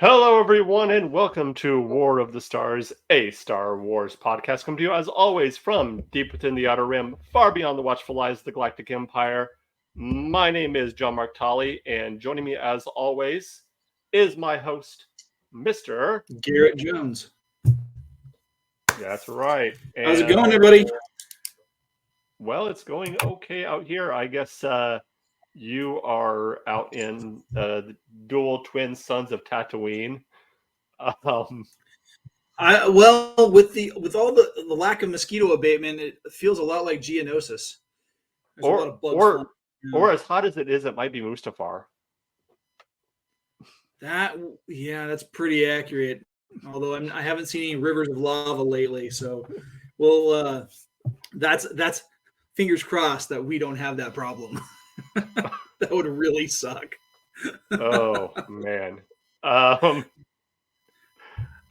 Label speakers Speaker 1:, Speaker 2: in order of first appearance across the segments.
Speaker 1: Hello, everyone, and welcome to War of the Stars, a Star Wars podcast. Come to you, as always, from deep within the Outer Rim, far beyond the watchful eyes of the Galactic Empire. My name is John Mark Tolly, and joining me, as always, is my host, Mr.
Speaker 2: Garret Jones.
Speaker 1: That's right.
Speaker 2: How's it going, everybody?
Speaker 1: Well, it's going okay out here. I guess you are out in the dual twin sons of Tatooine. Um,
Speaker 2: With all the lack of mosquito abatement, it feels a lot like Geonosis. There's a lot of bugs.
Speaker 1: Or as hot as it is, it might be Mustafar.
Speaker 2: That's pretty accurate. Although I haven't seen any rivers of lava lately, so that's fingers crossed that we don't have that problem. That would really suck.
Speaker 1: Oh man.
Speaker 2: I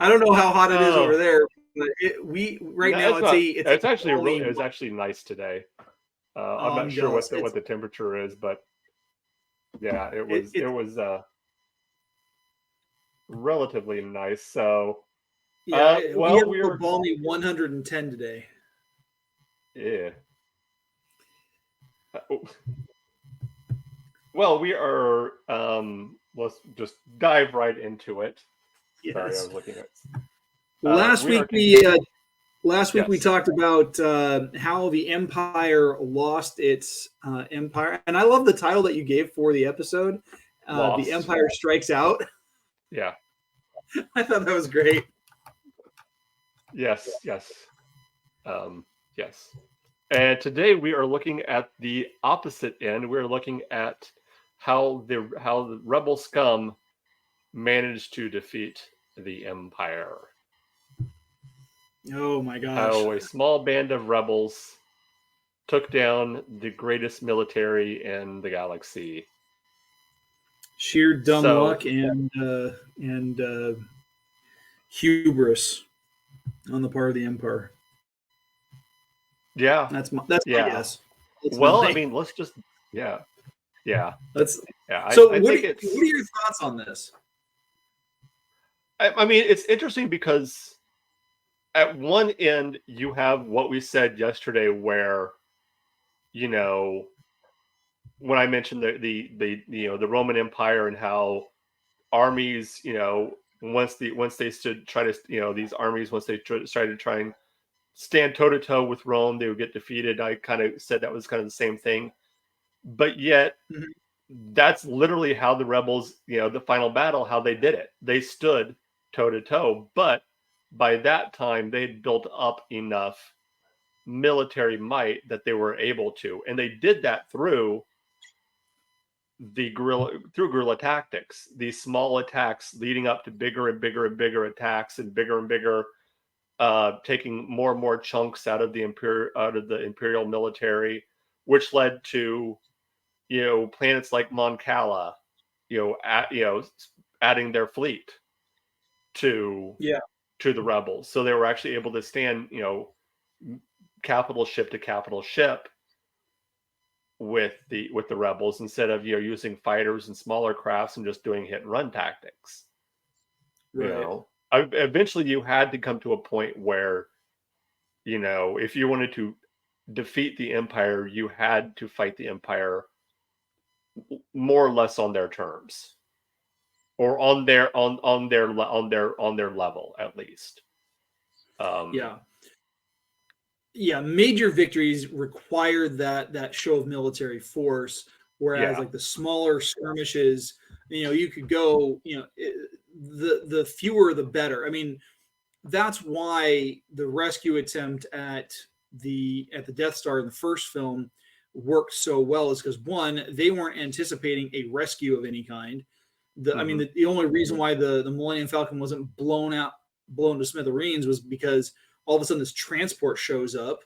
Speaker 2: don't know how hot it is over there, but it's
Speaker 1: actually nice today. I'm not sure what the temperature is, but yeah, it was relatively nice. So
Speaker 2: we have a balmy 110 today.
Speaker 1: Yeah. Well, we are. Let's just dive right into it.
Speaker 2: Yes.
Speaker 1: Sorry, I was looking at.
Speaker 2: Last week we talked about how the Empire lost its empire, and I love the title that you gave for the episode. The Empire Strikes Out.
Speaker 1: Yeah,
Speaker 2: I thought that was great.
Speaker 1: Yes. And today we are looking at the opposite end. We're looking at how the rebel scum managed to defeat the Empire.
Speaker 2: Oh my gosh.
Speaker 1: How a small band of rebels took down the greatest military in the galaxy.
Speaker 2: Sheer dumb luck and hubris on the part of the Empire.
Speaker 1: Yeah.
Speaker 2: That's my guess.
Speaker 1: I mean, let's just yeah.
Speaker 2: So what are your thoughts on this?
Speaker 1: I mean, it's interesting because at one end you have what we said yesterday, where when I mentioned the Roman Empire and how armies, once they these armies, once they started to try and stand toe to toe with Rome, they would get defeated. I kind of said that was kind of the same thing, but yet that's literally how the rebels, the final battle, how they did it. They stood toe to toe, but by that time they'd built up enough military might that they were able to, and they did that through guerrilla tactics, these small attacks leading up to bigger and bigger and bigger attacks, and bigger, taking more and more chunks out of the imperial military, which led to planets like Mon Cala, adding their fleet to the rebels, so they were actually able to stand capital ship to capital ship with the rebels, instead of using fighters and smaller crafts and just doing hit and run tactics.
Speaker 2: Right.
Speaker 1: Eventually you had to come to a point where if you wanted to defeat the Empire, you had to fight the Empire more or less on their terms, or on their level, at least.
Speaker 2: Major victories require that show of military force, whereas like the smaller skirmishes, you could go, the fewer the better. I mean, that's why the rescue attempt at the Death Star in the first film worked so well, is because, one, they weren't anticipating a rescue of any kind. I mean, the only reason why the Millennium Falcon wasn't blown to smithereens was because all of a sudden this transport shows up,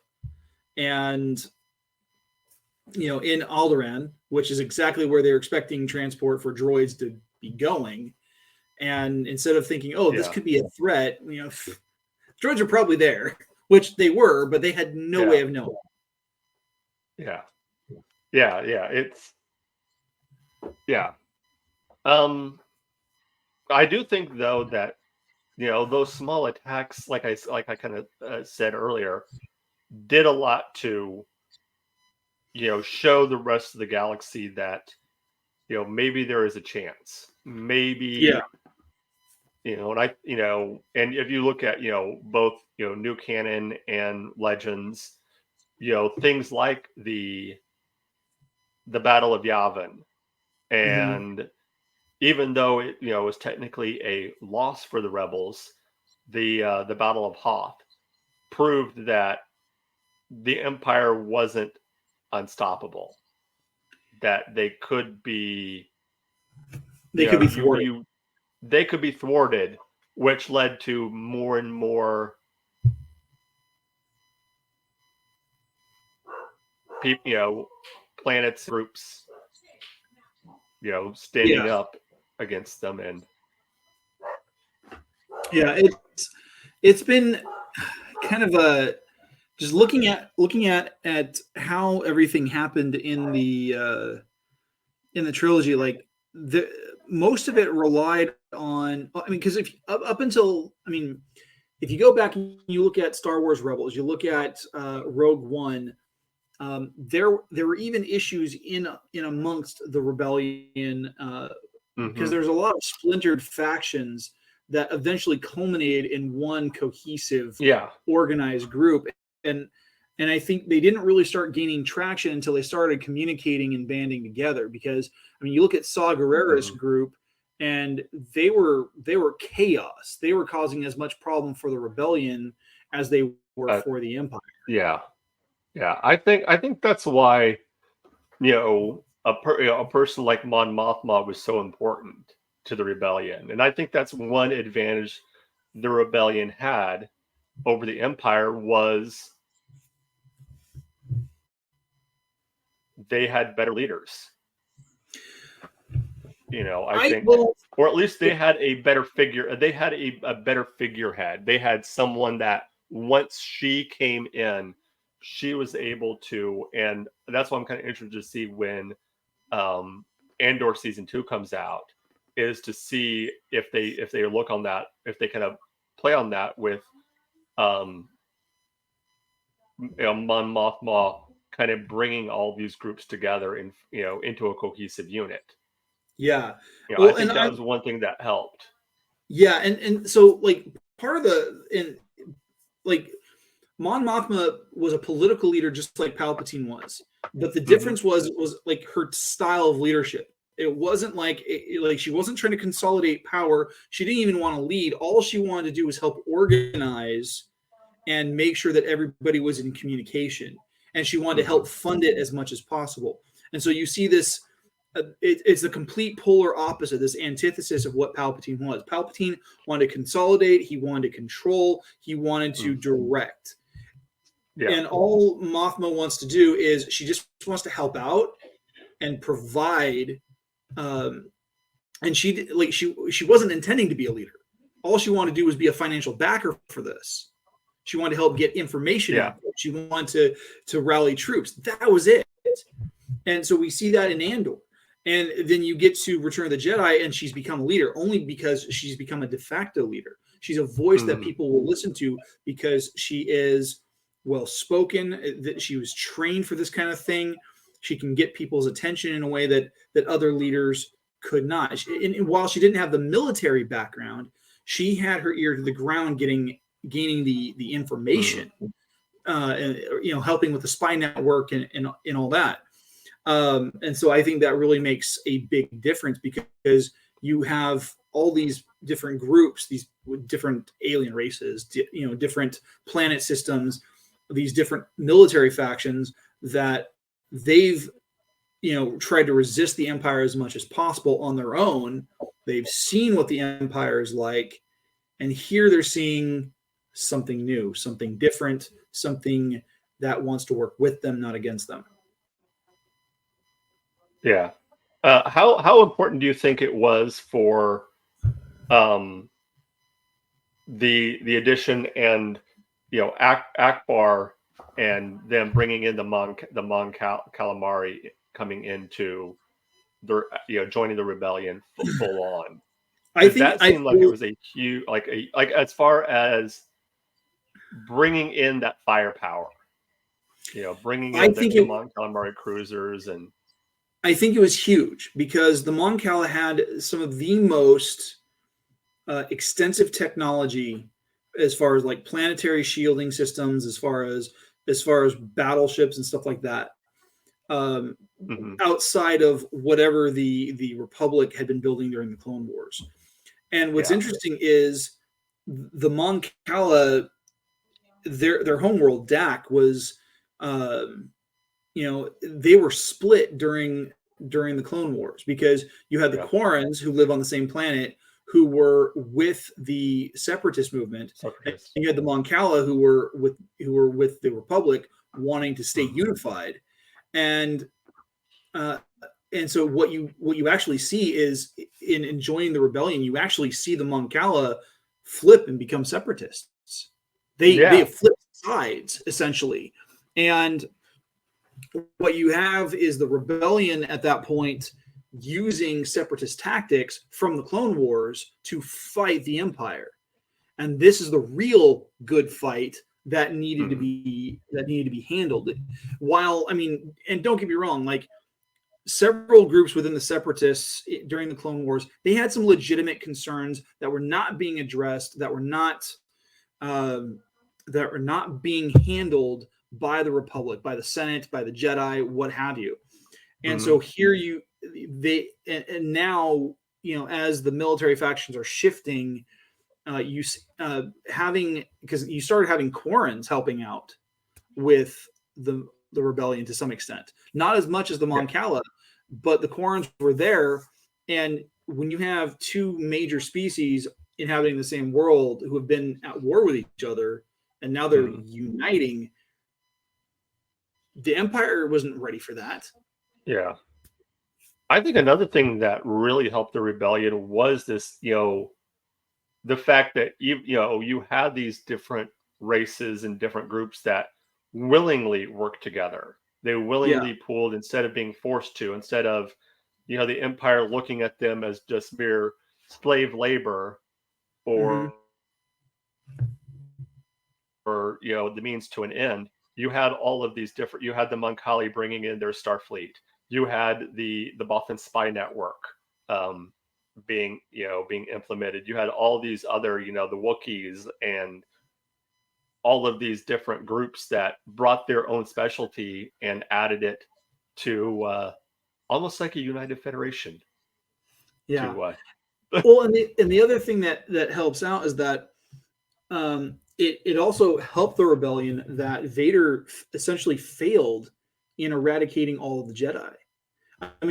Speaker 2: and in Alderaan, which is exactly where they're expecting transport for droids to be going. And instead of thinking, this could be a threat, droids are probably there, which they were, but they had no way of knowing.
Speaker 1: I do think though that those small attacks, like I kind of said earlier, did a lot to show the rest of the galaxy that maybe there is a chance, maybe.
Speaker 2: Yeah.
Speaker 1: And if you look at both new canon and legends, things like the Battle of Yavin, and even though it was technically a loss for the rebels, the Battle of Hoth proved that the Empire wasn't unstoppable, that they could be
Speaker 2: thwarted.
Speaker 1: They could be thwarted, which led to more and more people, planets, groups, standing up against them. And
Speaker 2: it's been kind of a just looking at how everything happened in the trilogy. Like most of it relied on. I mean, because if up until if you go back and you look at Star Wars Rebels, you look at Rogue One. There were even issues in amongst the rebellion because there's a lot of splintered factions that eventually culminated in one cohesive, organized group. And I think they didn't really start gaining traction until they started communicating and banding together. Because you look at Saw Gerrera's group, and they were chaos. They were causing as much problem for the rebellion as they were for the Empire.
Speaker 1: Yeah. I think that's why a person like Mon Mothma was so important to the rebellion, and I think that's one advantage the rebellion had over the Empire was they had better leaders. I think, or at least they had a better figure. They had a better figurehead. They had someone that once she came in, she was able to, and that's why I'm kind of interested to see when Andor season 2 comes out, is to see if they look on that, if they kind of play on that with Mon Mothma kind of bringing all these groups together in into a cohesive unit.
Speaker 2: Yeah,
Speaker 1: I think that was one thing that helped.
Speaker 2: Yeah, and so like part of Mon Mothma was a political leader just like Palpatine was, but the difference was like her style of leadership. It wasn't like she wasn't trying to consolidate power. She didn't even want to lead. All she wanted to do was help organize and make sure that everybody was in communication. And she wanted to help fund it as much as possible. And so you see this. It's the complete polar opposite, this antithesis of what Palpatine was. Palpatine wanted to consolidate. He wanted to control. He wanted to direct. Yeah. And all Mothma wants to do is she just wants to help out and provide. And she wasn't intending to be a leader. All she wanted to do was be a financial backer for this. She wanted to help get information out. She wanted to rally troops. That was it. And so we see that in Andor. And then you get to Return of the Jedi, and she's become a leader only because she's become a de facto leader. She's a voice that people will listen to because she is well-spoken, that she was trained for this kind of thing. She can get people's attention in a way that other leaders could not. And while she didn't have the military background, she had her ear to the ground gaining the information, and helping with the spy network and all that. And so I think that really makes a big difference because you have all these different groups, these different alien races, different planet systems, these different military factions that they've, tried to resist the Empire as much as possible on their own. They've seen what the Empire is like, and here they're seeing something new, something different, something that wants to work with them, not against them.
Speaker 1: Yeah. How important do you think it was for the addition and Akbar and them bringing in the Mon Calamari coming into the joining the rebellion full on? Because that seemed like it was a huge, like as far as bringing in that firepower, bringing in the Mon Calamari cruisers, and
Speaker 2: I think it was huge because the Mon Cala had some of the most extensive technology as far as like planetary shielding systems, as far as battleships and stuff like that. Outside of whatever the Republic had been building during the Clone Wars. And what's interesting is the Mon Cala, their homeworld, Dak, was, they were split during the Clone Wars because you had the Quarrens who live on the same planet who were with the Separatist movement, and you had the Mon Cala who were with the Republic, wanting to stay unified, and so what you actually see is in joining the rebellion, you actually see the Mon Cala flip and become separatists. They flip sides essentially, and what you have is the rebellion at that point using separatist tactics from the Clone Wars to fight the Empire, and this is the real good fight that needed to be handled. While and don't get me wrong, like, several groups within the Separatists during the Clone Wars, they had some legitimate concerns that were not being addressed, that were not being handled by the Republic, by the Senate, by the Jedi, what have you. And so here now, as the military factions are shifting, because you started having Quarrens helping out with the rebellion to some extent, not as much as the Mon Cala, but the Quarrens were there. And when you have two major species inhabiting the same world who have been at war with each other, and now they're uniting, the Empire wasn't ready for that.
Speaker 1: Yeah. I think another thing that really helped the rebellion was this, the fact that you had these different races and different groups that willingly worked together. They willingly pulled instead of being forced to, instead of, the Empire looking at them as just mere slave labor or the means to an end. You had all of these different, you had the Mon Cala bringing in their Starfleet. You had the Bothan spy network being implemented. You had all these other, the Wookiees and all of these different groups that brought their own specialty and added it to almost like a united federation.
Speaker 2: Yeah. Well, and the other thing that helps out is that it also helped the rebellion that Vader essentially failed in eradicating all of the Jedi. A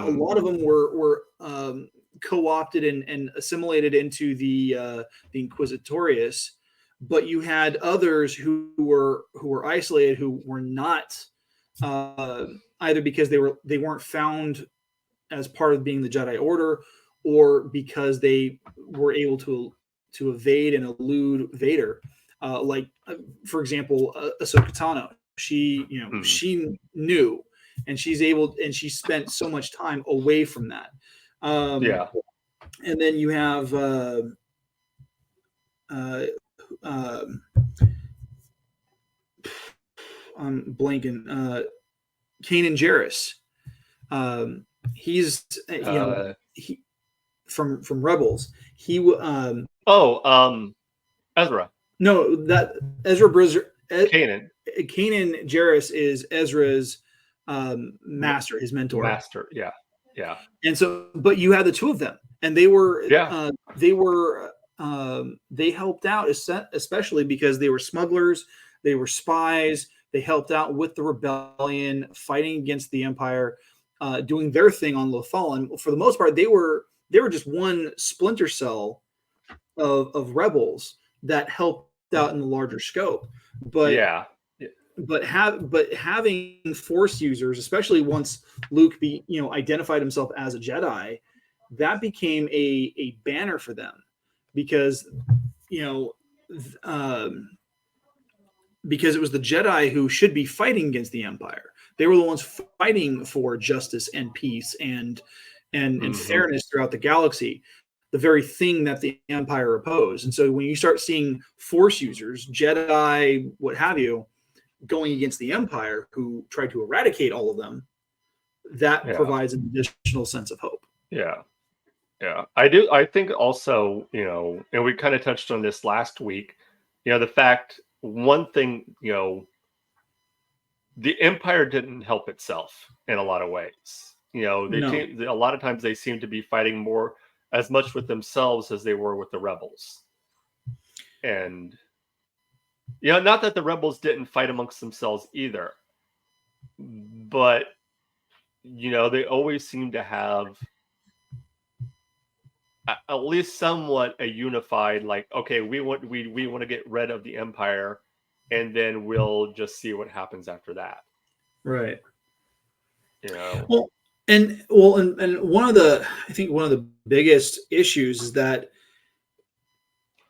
Speaker 2: lot of them were co-opted and assimilated into the Inquisitorius, but you had others who were isolated, who were not either because they weren't found as part of being the Jedi Order, or because they were able to evade and elude Vader. For example, Ahsoka Tano. She she knew, and she spent so much time away from that. And then you have I'm blanking. Kanan Jarrus. He's he from Rebels.
Speaker 1: Ezra.
Speaker 2: No, that Ezra Bridger.
Speaker 1: Kanan
Speaker 2: Jarrus is Ezra's master, his mentor.
Speaker 1: Master, yeah.
Speaker 2: And so, but you had the two of them, and they helped out, especially because they were smugglers, they were spies. They helped out with the rebellion, fighting against the Empire, doing their thing on Lothal. And for the most part, they were just one splinter cell of rebels that helped out in the larger scope. But having Force users, especially once Luke identified himself as a Jedi, that became a banner for them, because because it was the Jedi who should be fighting against the Empire. They were the ones fighting for justice and peace and fairness throughout the galaxy. the very thing that the Empire opposed. And so when you start seeing Force users, Jedi, what have you, going against the Empire, who tried to eradicate all of them, that provides an additional sense of hope.
Speaker 1: Yeah. Yeah. I think also, and we kind of touched on this last week, the fact, one thing, the Empire didn't help itself in a lot of ways. A lot of times they seem to be fighting more as much with themselves as they were with the rebels. And not that the rebels didn't fight amongst themselves either, but they always seem to have at least somewhat a unified, like, okay, we want to get rid of the Empire, and then we'll just see what happens after that.
Speaker 2: Right.
Speaker 1: Well,
Speaker 2: and one of the biggest issues is that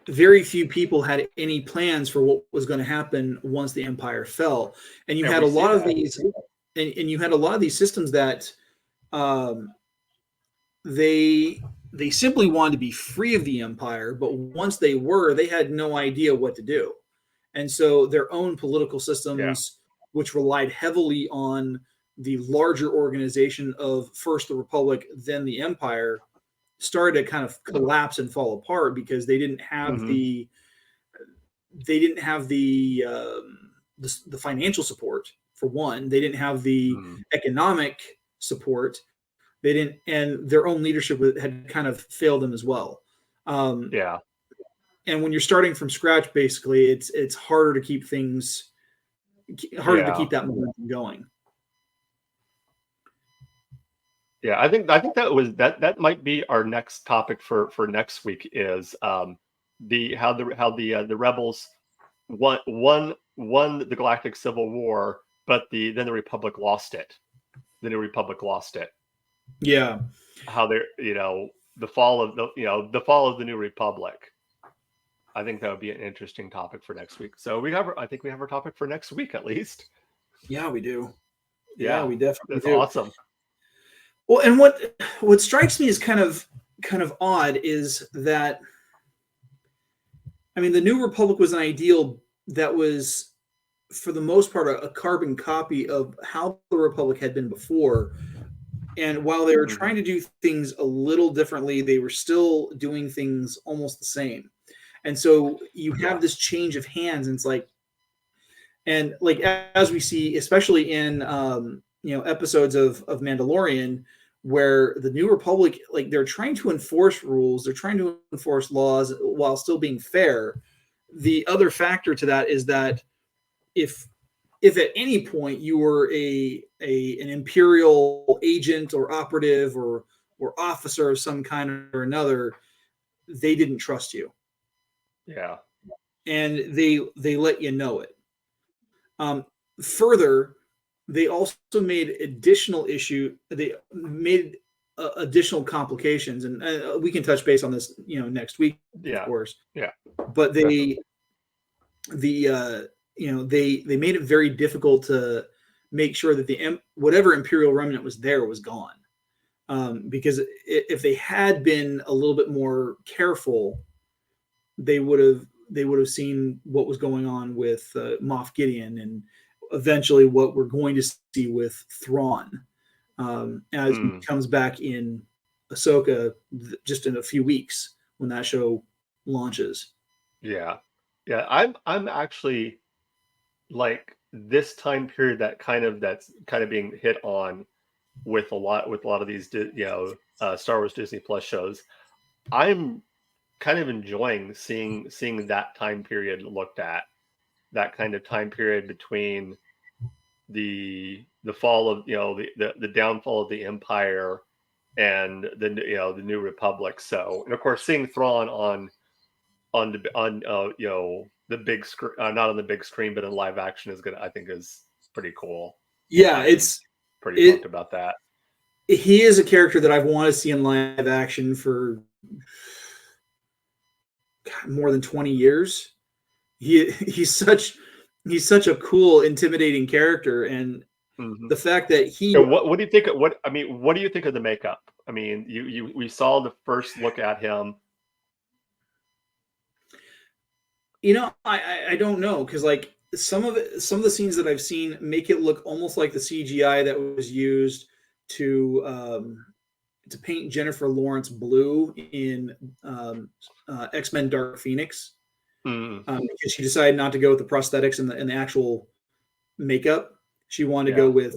Speaker 2: very few people had any plans for what was going to happen once the Empire fell, and you had a lot of these, and you had a lot of these systems that they simply wanted to be free of the Empire, but once they were, they had no idea what to do, and so their own political systems, which relied heavily on the larger organization of first the Republic, then the Empire, started to kind of collapse and fall apart because they didn't have the financial support, for one. They didn't have the economic support. They didn't, and their own leadership had kind of failed them as well. And when you're starting from scratch, basically, it's harder to keep things, to keep that momentum going.
Speaker 1: Yeah, I think that might be our next topic for next week, is how the rebels won the Galactic Civil War, but then the Republic lost it. The New Republic lost it.
Speaker 2: Yeah.
Speaker 1: How they're the fall of the New Republic. I think that would be an interesting topic for next week. So I think we have our topic for next week, at least.
Speaker 2: Yeah, we do.
Speaker 1: Yeah,
Speaker 2: we definitely
Speaker 1: that's
Speaker 2: do.
Speaker 1: Awesome.
Speaker 2: Well, and what strikes me as kind of odd is that, I mean, the New Republic was an ideal that was, for the most part, a carbon copy of how the Republic had been before. And while they were trying to do things a little differently, they were still doing things almost the same. And so you have this change of hands, and it's like, and like, as we see, especially in episodes of Mandalorian, where the New Republic, like, they're trying to enforce rules, they're trying to enforce laws while still being fair. The other factor to that is that if at any point you were an Imperial agent or operative or officer of some kind or another, they didn't trust you.
Speaker 1: Yeah.
Speaker 2: And they let you know it. Further, they also made additional additional complications, and we can touch base on this, next week, of course.
Speaker 1: Yeah.
Speaker 2: But they made it very difficult to make sure that whatever Imperial remnant was there was gone. Because if they had been a little but more careful, they would have seen what was going on with Moff Gideon, and eventually what we're going to see with Thrawn, as he comes back in Ahsoka just in a few weeks when that show launches.
Speaker 1: Yeah. I'm actually, like, this time period that's kind of being hit on with a lot of these Star Wars Disney Plus shows. I'm kind of enjoying seeing that time period looked at, that kind of time period between the fall of the downfall of the Empire and the New Republic. So, and of course, seeing Thrawn on the big screen, not on the big screen, but in live action, I think is pretty cool.
Speaker 2: Yeah,
Speaker 1: it's pretty pumped about that.
Speaker 2: He is a character that I've wanted to see in live action for more than 20 years. He's such a cool, intimidating character, and
Speaker 1: Mm-hmm.
Speaker 2: the fact that he.
Speaker 1: So what do you think? What do you think of the makeup? I mean, we saw the first look at him.
Speaker 2: I don't know, because like some of the scenes that I've seen make it look almost like the CGI that was used to paint Jennifer Lawrence blue in X-Men Dark Phoenix, because she decided not to go with the prosthetics and the actual makeup. She wanted to go with.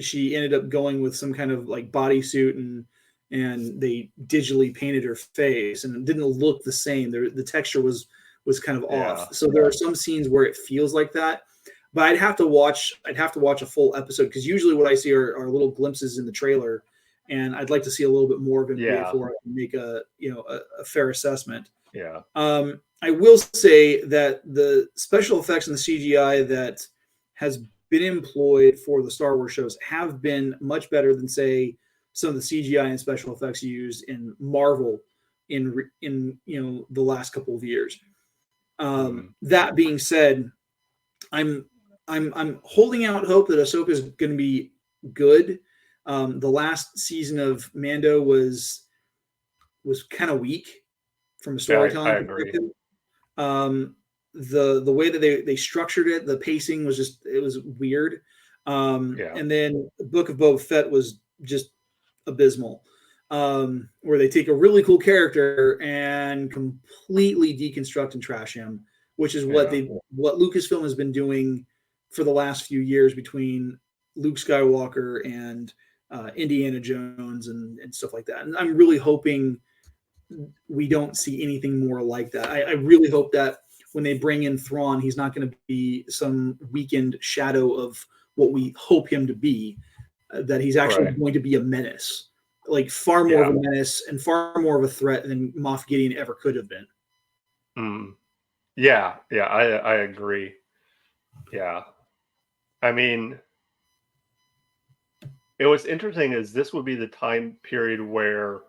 Speaker 2: She ended up going with some kind of like bodysuit, and they digitally painted her face, and it didn't look the same. The texture was kind of off. So there are some scenes where it feels like that, but I'd have to watch a full episode, because usually what I see are little glimpses in the trailer, and I'd like to see a little bit more of it before I can make a fair assessment.
Speaker 1: Yeah.
Speaker 2: I will say that the special effects and the CGI that has been employed for the Star Wars shows have been much better than, say, some of the CGI and special effects used in Marvel in the last couple of years. That being said, I'm holding out hope that Ahsoka is going to be good. The last season of Mando was kind of weak from a storytelling perspective. The way that they structured it, the pacing was weird. And then Book of Boba Fett was just abysmal, where they take a really cool character and completely deconstruct and trash him, which is what Lucasfilm has been doing for the last few years between Luke Skywalker and Indiana Jones and stuff like that. And I'm really hoping we don't see anything more like that. I really hope that when they bring in Thrawn, he's not going to be some weakened shadow of what we hope him to be, that he's actually going to be a menace, like far more of a menace and far more of a threat than Moff Gideon ever could have been.
Speaker 1: Yeah, I agree. Yeah. I mean, it was interesting is this would be the time period where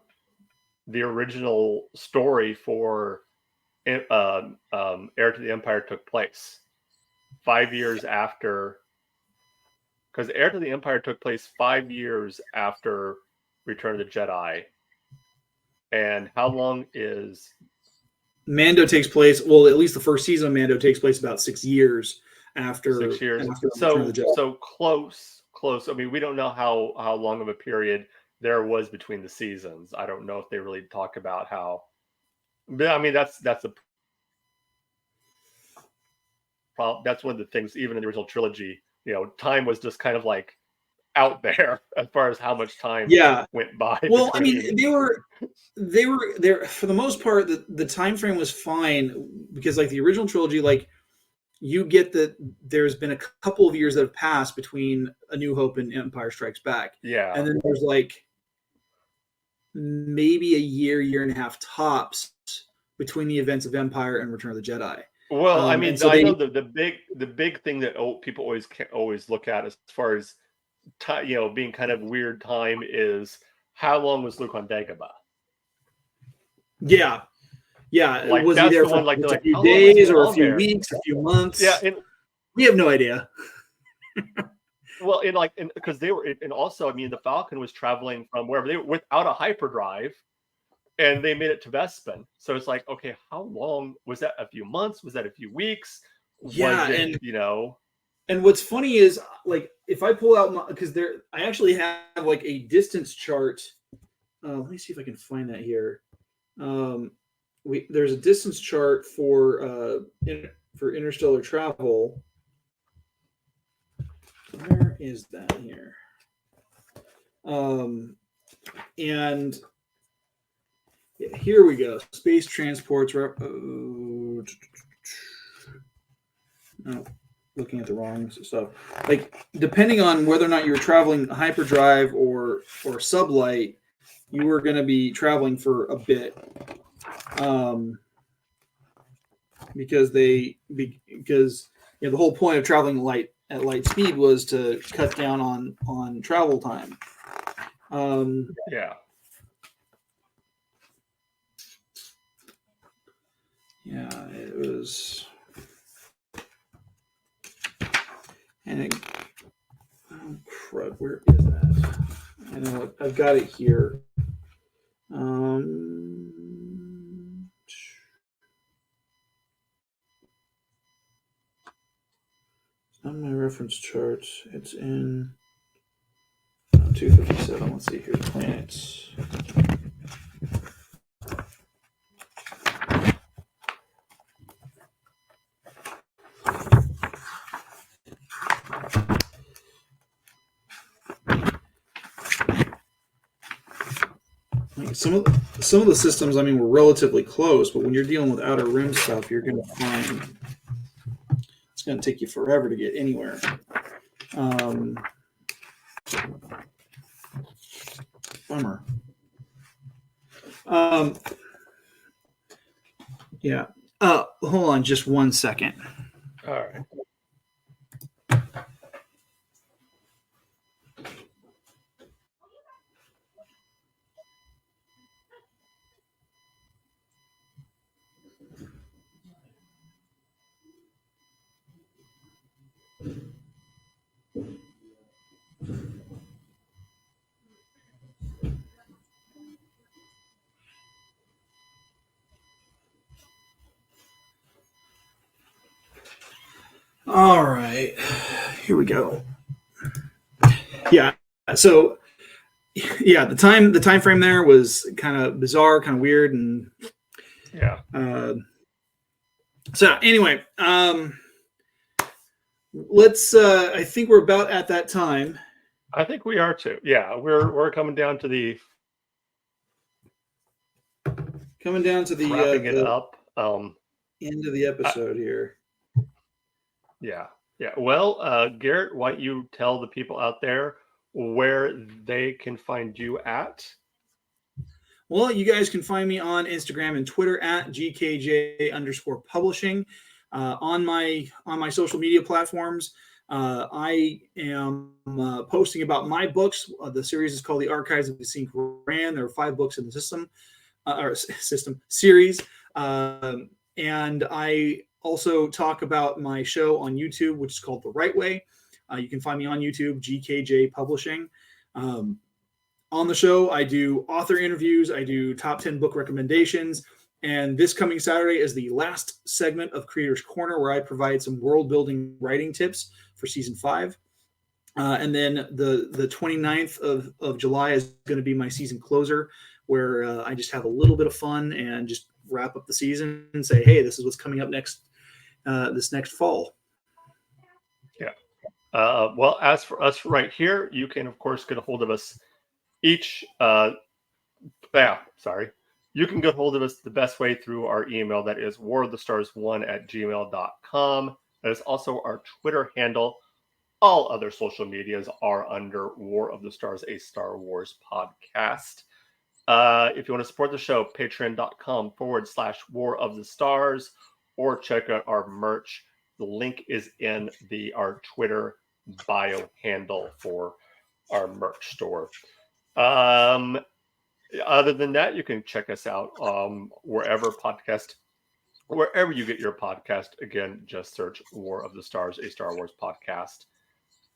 Speaker 1: the original story for Heir to the Empire took place 5 years after, because Heir to the Empire took place 5 years after Return of the Jedi. And how long is
Speaker 2: Mando takes place? Well, at least the first season of Mando takes place about 6 years after.
Speaker 1: 6 years.
Speaker 2: After
Speaker 1: So close. I mean, we don't know how long of a period there was between the seasons. I don't know if they really talk about how. But I mean, that's a problem. That's one of the things. Even in the original trilogy, time was just kind of like out there as far as how much time went by.
Speaker 2: Well, I mean, they were there for the most part. The time frame was fine, because like the original trilogy, like you get that there's been a couple of years that have passed between A New Hope and Empire Strikes Back.
Speaker 1: Yeah.
Speaker 2: And then there's like maybe a year and a half tops between the events of Empire and Return of the Jedi.
Speaker 1: Well, I mean, I know the big thing that people always look at as far as being kind of weird time is how long was Luke on Dagobah?
Speaker 2: Yeah.
Speaker 1: Like,
Speaker 2: was he there for a few days or a few weeks, a few months?
Speaker 1: Yeah,
Speaker 2: we have no idea.
Speaker 1: Well, because they were, and also, I mean, the Falcon was traveling from wherever they were without a hyperdrive, and they made it to Bespin. So it's like, okay, how long was that? A few months? Was that a few weeks?
Speaker 2: Yeah,
Speaker 1: was it,
Speaker 2: And what's funny is, like, if I pull out because I actually have like a distance chart. Let me see if I can find that here. There's a distance chart for interstellar travel. Where is that here? And here we go. Space transports. Looking at the wrong stuff. Like, depending on whether or not you're traveling hyperdrive or sublight, you were going to be traveling for a bit. Because the whole point of traveling at light speed was to cut down on travel time.
Speaker 1: Yeah,
Speaker 2: it was, and Where is that? I know I've got it here. It's not my reference charts. It's in 257. Let's see here. Planets. Some of the systems, I mean, were relatively close, but when you're dealing with outer rim stuff, you're going to find it's going to take you forever to get anywhere. Bummer. Yeah. Hold on just 1 second.
Speaker 1: All right.
Speaker 2: All right, here we go. Yeah, so yeah, the time frame there was kind of bizarre, kind of weird, and
Speaker 1: yeah.
Speaker 2: So anyway, let's. I think we're about at that time.
Speaker 1: I think we are too. Yeah, we're coming down to the
Speaker 2: wrapping
Speaker 1: it up.
Speaker 2: End of the episode here.
Speaker 1: Yeah. Well, Garrett, why don't you tell the people out there where they can find you at?
Speaker 2: Well, you guys can find me on Instagram and Twitter at GKJ_publishing. On my social media platforms, I am posting about my books. The series is called The Archives of the Sync Ran. There are 5 books in the system series. And I also talk about my show on YouTube, which is called The Right Way. You can find me on YouTube, GKJ Publishing. On the show, I do author interviews. I do top 10 book recommendations. And this coming Saturday is the last segment of Creator's Corner, where I provide some world-building writing tips for season 5. And then the 29th of July is going to be my season closer, where I just have a little bit of fun and just wrap up the season and say, hey, this is what's coming up next, this next fall.
Speaker 1: Yeah. Well, as for us right here, you can, of course, get a hold of us each. You can get a hold of us the best way through our email. That is warofthestars1@gmail.com. That is also our Twitter handle. All other social medias are under War of the Stars, a Star Wars podcast. If you want to support the show, patreon.com/War of the Stars, or check out our merch. The link is in our Twitter bio handle for our merch store. Other than that, you can check us out wherever you get your podcast. Again, just search War of the Stars, a Star Wars podcast,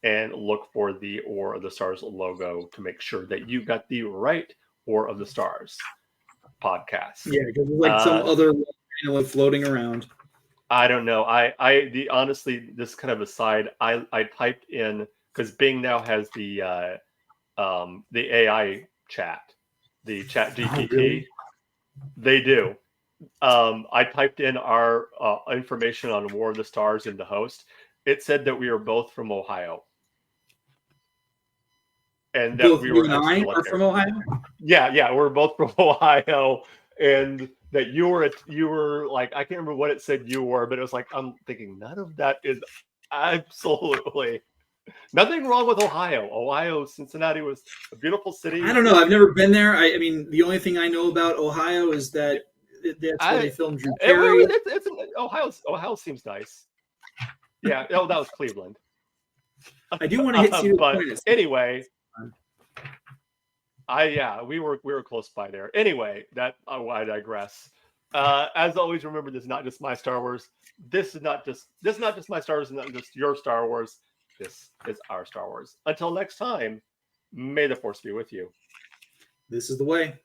Speaker 1: and look for the War of the Stars logo to make sure that you got the right War of the Stars podcast.
Speaker 2: Yeah, because it's like some other one floating around.
Speaker 1: I don't know. Honestly, this kind of aside, I typed in, because Bing now has the AI chat, the chat GPT.
Speaker 2: Oh, really?
Speaker 1: They do. I typed in our information on War of the Stars in the host. It said that we are both from Ohio. And that
Speaker 2: both
Speaker 1: we were
Speaker 2: from Ohio?
Speaker 1: Yeah, we're both from Ohio. And that you were like, I can't remember what it said you were, but it was like, I'm thinking none of that is absolutely nothing wrong with Ohio. Cincinnati was a beautiful city.
Speaker 2: I don't know. I've never been there. I mean, the only thing I know about Ohio is that that's where they filmed Drew Carey.
Speaker 1: Ohio seems nice. Yeah. Oh, that was Cleveland.
Speaker 2: I do want to hit Cedar Point.
Speaker 1: Anyway, we were close by there. Anyway, I digress. As always, remember, this is not just my Star Wars. This is not just my Star Wars, and not just your Star Wars. this is our Star Wars. Until next time, may the Force be with you.
Speaker 2: This is the way.